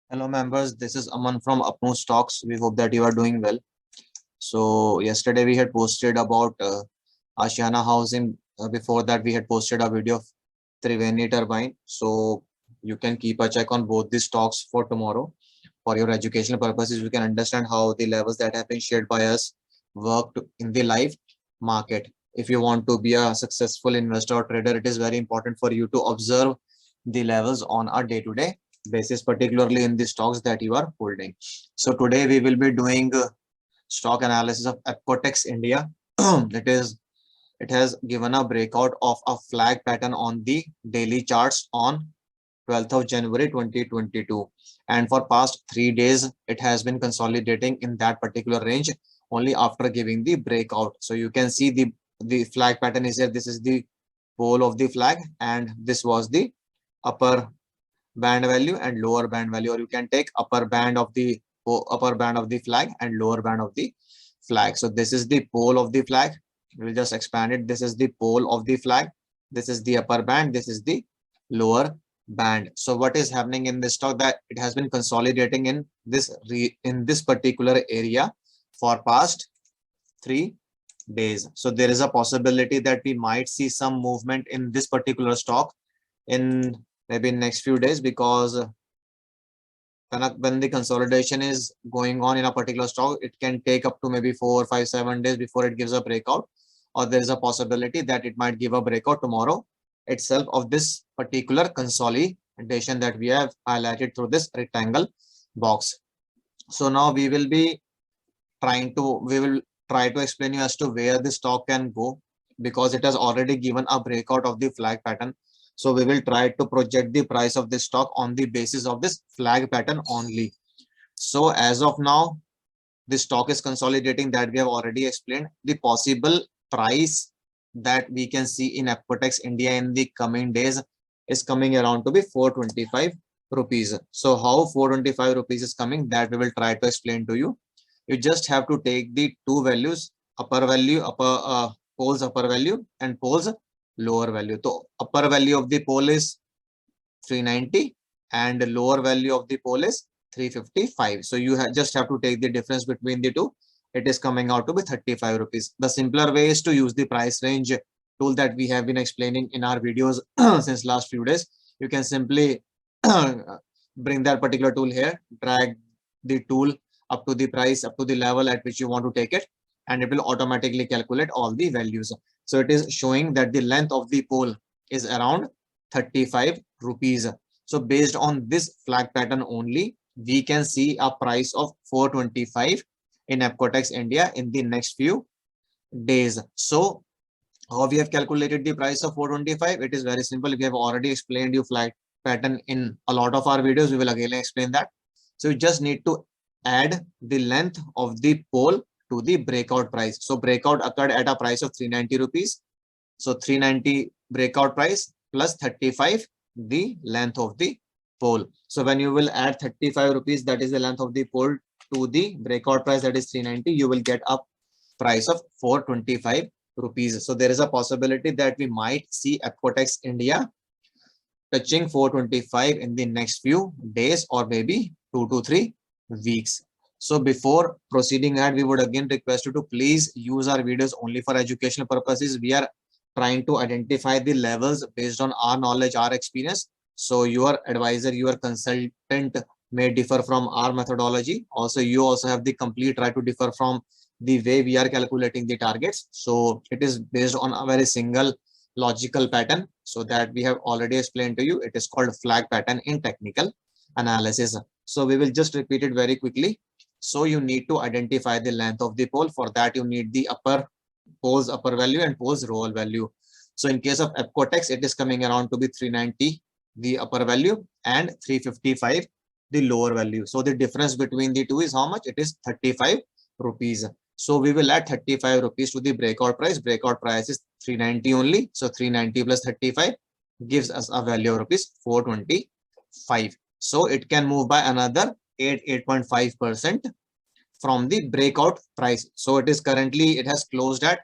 Hello members, this is Aman from Apno Stocks. We hope that you are doing well. So yesterday we had posted about Ashiana Housing. Before that we had posted a video of Triveni Turbine. So you can keep a check on both the stocks for tomorrow. For your educational purposes, you can understand how the levels that have been shared by us worked in the live market. If you want to be a successful investor or trader, it is very important for you to observe the levels on a day-to-day basis, particularly in the stocks that you are holding. So today we will be doing stock analysis of Apcotex India. It has given a breakout of a flag pattern on the daily charts on 12th of January 2022, and for past 3 days it has been consolidating in that particular range only after giving the breakout. So you can see the flag pattern is here. This is the pole of the flag, and this was the upper band value and lower band value, or you can take upper band of the flag and lower band of the flag. So this is the pole of the flag. We'll just expand it. This is the pole of the flag. This is the upper band. This is the lower band. So what is happening in this stock, that it has been consolidating in this particular area for past 3 days. So there is a possibility that we might see some movement in this particular stock in maybe next few days, because when the consolidation is going on in a particular stock, it can take up to maybe 4, 5, 7 days before it gives a breakout, or there is a possibility that it might give a breakout tomorrow itself of this particular consolidation that we have highlighted through this rectangle box. So now we will try to explain you as to where the stock can go, because it has already given a breakout of the flag pattern. So we will try to project the price of this stock on the basis of this flag pattern only. So as of now, the stock is consolidating, that we have already explained. The possible price that we can see in Apcotex India in the coming days is coming around to be 425 rupees. So how 425 rupees is coming, that we will try to explain to you. You just have to take the two values, pole's upper value and pole's lower value. So upper value of the pole is 390 and the lower value of the pole is 355. So you just have to take the difference between the two. It is coming out to be 35 rupees. The simpler way is to use the price range tool that we have been explaining in our videos since last few days. You can simply bring that particular tool here, drag the tool up to the price, up to the level at which you want to take it, and it will automatically calculate all the values. So it is showing that the length of the pole is around 35 rupees. So based on this flag pattern only, we can see a price of 425 in Apcotex India in the next few days. So how we have calculated the price of 425? It is very simple. We have already explained you flag pattern in a lot of our videos. We will again explain that. So you just need to add the length of the pole to the breakout price. So breakout occurred at a price of 390 rupees. So 390 breakout price plus 35 the length of the pole. So when you will add 35 rupees, that is the length of the pole, to the breakout price, that is 390, you will get a price of 425 rupees. So there is a possibility that we might see Apcotex India touching 425 in the next few days, or maybe 2 to 3 weeks. So before proceeding ahead, we would again request you to please use our videos only for educational purposes. We are trying to identify the levels based on our knowledge, our experience. So your advisor, your consultant may differ from our methodology. Also, you also have the complete right to differ from the way we are calculating the targets. So it is based on a very single logical pattern, so that we have already explained to you. It is called flag pattern in technical analysis. So we will just repeat it very quickly. So you need to identify the length of the pole. For that, you need the pole's upper value and pole's lower value. So in case of Apcotex, it is coming around to be 390 the upper value and 355 the lower value. So the difference between the two is how much? It is 35 rupees. So we will add 35 rupees to the breakout price. Breakout price is 390 only. So 390 plus 35 gives us a value of rupees 425. So it can move by another 8.5% from the breakout price. So it is currently, it has closed at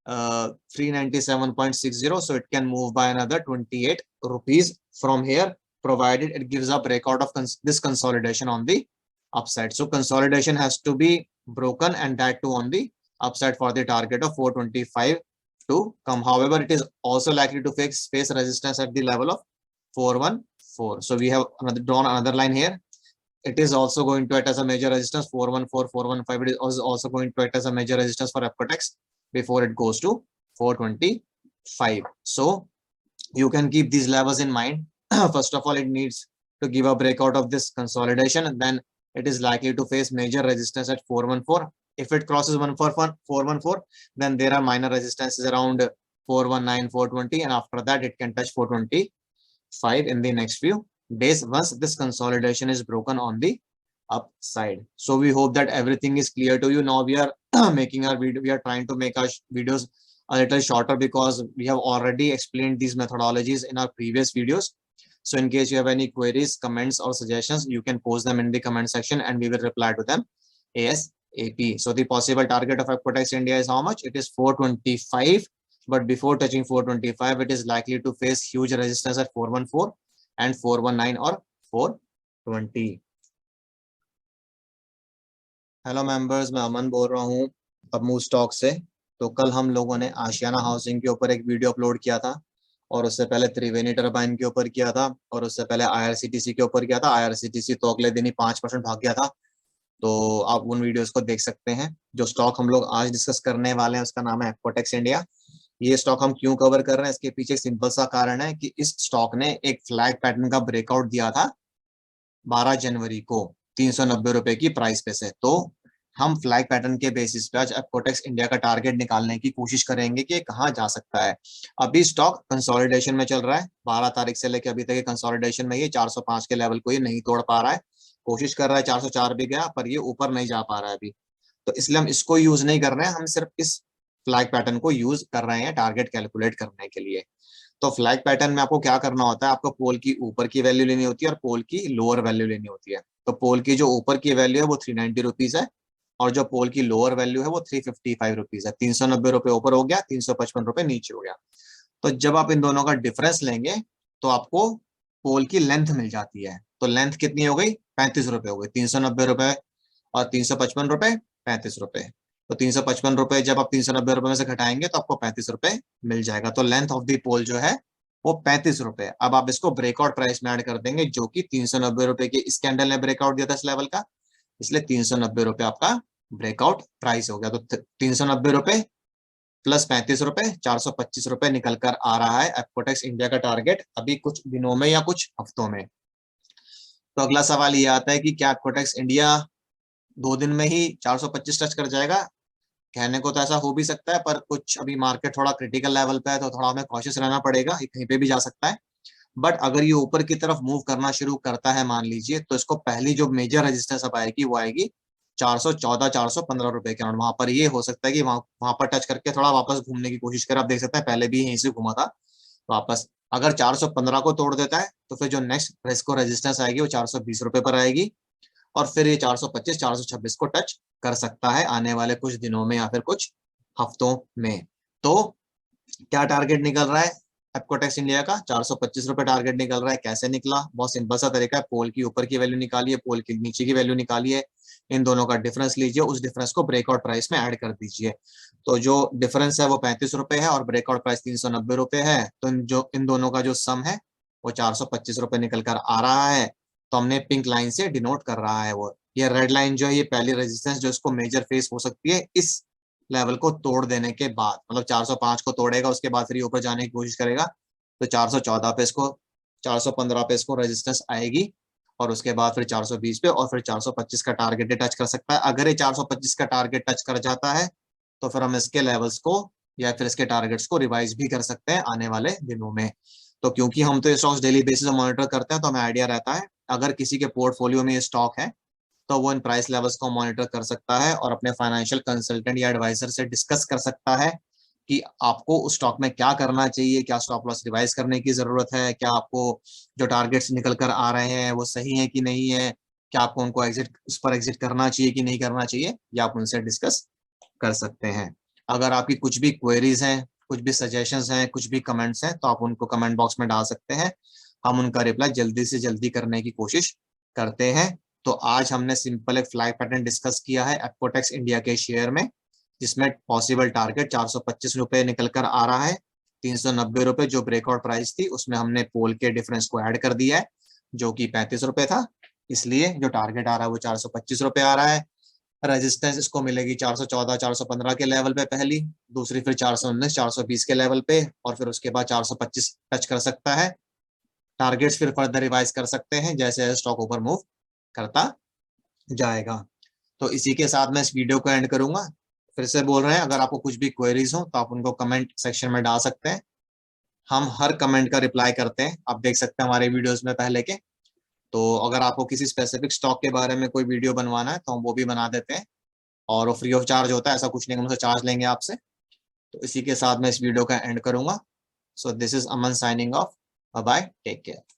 397.60. So it can move by another 28 rupees from here provided it gives a breakout of this consolidation on the upside. So consolidation has to be broken, and that too on the upside for the target of 425 to come. However, it is also likely to face resistance at the level of 414. So we have drawn another line here. It is also going to act as a major resistance 414, 415. It is also going to act as a major resistance for Apcotex before it goes to 425. So you can keep these levels in mind. First of all, it needs to give a breakout of this consolidation, and then it is likely to face major resistance at 414. If it crosses 414, then there are minor resistances around 419, 420, and after that it can touch 425 in the next few days once this consolidation is broken on the upside. So we hope that everything is clear to you. Now we are making our video, we are trying to make our videos a little shorter because we have already explained these methodologies in our previous videos. So in case you have any queries, comments or suggestions, you can post them in the comment section and we will reply to them ASAP. So the possible target of Apcotex India is how much? It is 425, but before touching 425, it is likely to face huge resistance at 414 and 419 or 420. Hello members, मैं अमन बोल रहा हूँ अबमूव stock से। तो कल हम लोगों ने आशियाना हाउसिंग के ऊपर एक वीडियो अपलोड किया था, और उससे पहले त्रिवेणी टर्बाइन के ऊपर किया था, और उससे पहले IRCTC के ऊपर किया था। IRCTC तो अगले दिन ही 5% भाग गया था, तो आप उन वीडियोस को देख सकते हैं। जो स्टॉक हम लोग आज डिस्कस करने वाले हैं उसका नाम है एप्कोटेक्स इंडिया। ये स्टॉक हम क्यों कवर कर रहे हैं, इसके पीछे सिंपल सा कारण है कि इस स्टॉक ने एक फ्लैग पैटर्न का ब्रेकआउट दिया था 12 जनवरी को 390 रुपए की प्राइस पे से। तो हम फ्लैग पैटर्न के बेसिस पे आज एप्कोटेक्स इंडिया का टारगेट निकालने की कोशिश करेंगे कि कहाँ जा सकता है। अभी स्टॉक कंसोलिडेशन में चल रहा है, 12 तारीख से लेकर अभी तक कंसोलिडेशन में, ये 405 के लेवल को ये नहीं तोड़ पा रहा है। कोशिश कर रहा है, 404 भी गया पर ये ऊपर नहीं जा पा रहा है अभी, तो इसलिए हम इसको यूज नहीं कर रहे हैं। हम सिर्फ इस फ्लैग पैटर्न को यूज कर रहे हैं टारगेट कैलकुलेट करने के लिए। तो फ्लैग पैटर्न में आपको क्या करना होता है, आपको पोल की ऊपर की वैल्यू लेनी होती है और पोल की लोअर वैल्यू लेनी होती है। तो पोल की जो ऊपर की वैल्यू है वो 390 रुपीज है, और जो पोल की लोअर वैल्यू है वो 355 रुपीज है। 390 रुपए ऊपर हो गया, 355 रुपए नीचे हो गया। तो जब आप इन दोनों का डिफरेंस लेंगे तो आपको पोल की लेंथ मिल जाती है। तो लेंथ कितनी हो गई, 35 रुपए हो गई। 390 रुपए और 355 रुपए, 35 रुपए। तो 355 रुपए जब आप 390 रुपए में से घटाएंगे तो आपको 35 रुपए मिल जाएगा। तो लेंथ ऑफ द पोल जो है वो 35 रुपए। अब आप इसको ब्रेकआउट प्राइस में ऐड कर देंगे, जो कि 390 रुपए की इस कैंडल ने ब्रेकआउट दिया था इस लेवल का, इसलिए 390 रुपए आपका ब्रेकआउट प्राइस हो गया। तो 390 रुपए प्लस 35 रुपए, 425 रुपए निकल कर आ रहा है एप्कोटेक्स इंडिया का टारगेट अभी कुछ दिनों में या कुछ हफ्तों में। तो अगला सवाल ये आता है कि क्या एप्कोटेक्स इंडिया 2 दिन में ही 425 टच कर जाएगा। कहने को तो ऐसा हो भी सकता है, पर कुछ अभी मार्केट थोड़ा क्रिटिकल लेवल पे है तो थोड़ा हमें कॉशियस रहना पड़ेगा, ये कहीं पे भी जा सकता है। बट अगर ये ऊपर की तरफ मूव करना शुरू करता है मान लीजिए, तो इसको पहली जो मेजर रेजिस्टेंस अब आएगी वो आएगी 414, 415 रुपए के अराउंड। वहां पर ये हो सकता है कि वहां पर टच करके थोड़ा वापस घूमने की कोशिश करे। आप देख सकते हैं पहले भी यहीं से घूमा था वापस। अगर 415 को तोड़ देता है तो फिर जो नेक्स्ट इसको रेजिस्टेंस आएगी वो 420 रुपए पर आएगी, और फिर ये 425, 426 को टच कर सकता है आने वाले कुछ दिनों में या फिर कुछ हफ्तों में। तो क्या टारगेट निकल रहा है एप्कोटेक्स इंडिया का, 425 रुपए टारगेट निकल रहा है। कैसे निकला, बहुत सिंपल सा तरीका है। पोल की ऊपर की वैल्यू निकालिए, पोल की नीचे की वैल्यू निकालिए, इन दोनों का डिफरेंस लीजिए, उस डिफरेंस को ब्रेकआउट प्राइस में ऐड कर दीजिए। तो जो डिफरेंस है वो 35 रुपए है और ब्रेकआउट प्राइस 390 रुपए है। तो इन दोनों का जो सम है वो 425 रुपए निकल कर आ रहा है। तो हमने पिंक लाइन से डिनोट कर रहा है वो। ये रेड लाइन जो है ये पहली रेजिस्टेंस जो इसको मेजर फेस हो सकती है इस लेवल को तोड़ देने के बाद, मतलब 405 को तोड़ेगा उसके बाद फिर ऊपर जाने की कोशिश करेगा। तो 414 पे इसको, 415 पे इसको रेजिस्टेंस आएगी, और उसके बाद फिर 420 पे, और फिर 425 का टारगेट टच कर सकता है। अगर ये 425 का टारगेट टच कर जाता है तो फिर हम इसके लेवल्स को या फिर इसके टारगेट्स को रिवाइज भी कर सकते हैं आने वाले दिनों में। तो क्योंकि हम तो स्टॉक्स डेली बेसिस पे मॉनिटर करते हैं तो हमें आइडिया रहता है अगर किसी के पोर्टफोलियो में ये स्टॉक है तो वो इन प्राइस लेवल्स को मॉनिटर कर सकता है और अपने फाइनेंशियल कंसल्टेंट या एडवाइजर से डिस्कस कर सकता है कि आपको उस स्टॉक में क्या करना चाहिए, क्या स्टॉप लॉस रिवाइज करने की जरूरत है, क्या आपको जो टारगेट्स निकल कर आ रहे हैं वो सही है कि नहीं है, क्या आपको उनको उस पर एग्जिट करना चाहिए कि नहीं करना चाहिए, या आप उनसे डिस्कस कर सकते हैं। अगर आपकी कुछ भी क्वेरीज हैं, कुछ भी सजेशंस हैं, कुछ भी कमेंट्स हैं, तो आप उनको कमेंट बॉक्स में डाल सकते हैं। हम उनका रिप्लाई जल्दी से जल्दी करने की कोशिश करते हैं। तो आज हमने सिंपल एक फ्लैग पैटर्न डिस्कस किया है एप्कोटेक्स इंडिया के शेयर में, जिसमें पॉसिबल टारगेट 425 रुपए निकल कर आ रहा है। 390 रुपए जो ब्रेकआउट प्राइस थी उसमें हमने पोल के डिफरेंस को ऐड कर दिया है जो कि 35 रुपए था, इसलिए जो टारगेट आ रहा है वो 425 रुपए आ रहा है। रेजिस्टेंस इसको मिलेगी 414 415 के लेवल पे पहली, दूसरी फिर 419 420 के लेवल पे, और फिर उसके बाद 425 टच कर सकता है। टारगेट्स फिर फर्दर रिवाइज कर सकते हैं जैसे जैसे स्टॉक ऊपर मूव करता जाएगा। तो इसी के साथ मैं इस वीडियो को एंड करूंगा। फिर से बोल रहे हैं, अगर आपको कुछ भी क्वेरीज हो तो आप उनको कमेंट सेक्शन में डाल सकते हैं, हम हर कमेंट का रिप्लाई करते हैं। आप देख सकते हैं हमारे वीडियोस में पहले के। तो अगर आपको किसी स्पेसिफिक स्टॉक के बारे में कोई वीडियो बनवाना है तो हम वो भी बना देते हैं, और वो फ्री ऑफ चार्ज होता है, ऐसा कुछ नहीं हम उनसे चार्ज लेंगे आपसे। तो इसी के साथ मैं इस वीडियो का एंड करूंगा। So this is Aman signing off. Bye bye, take care.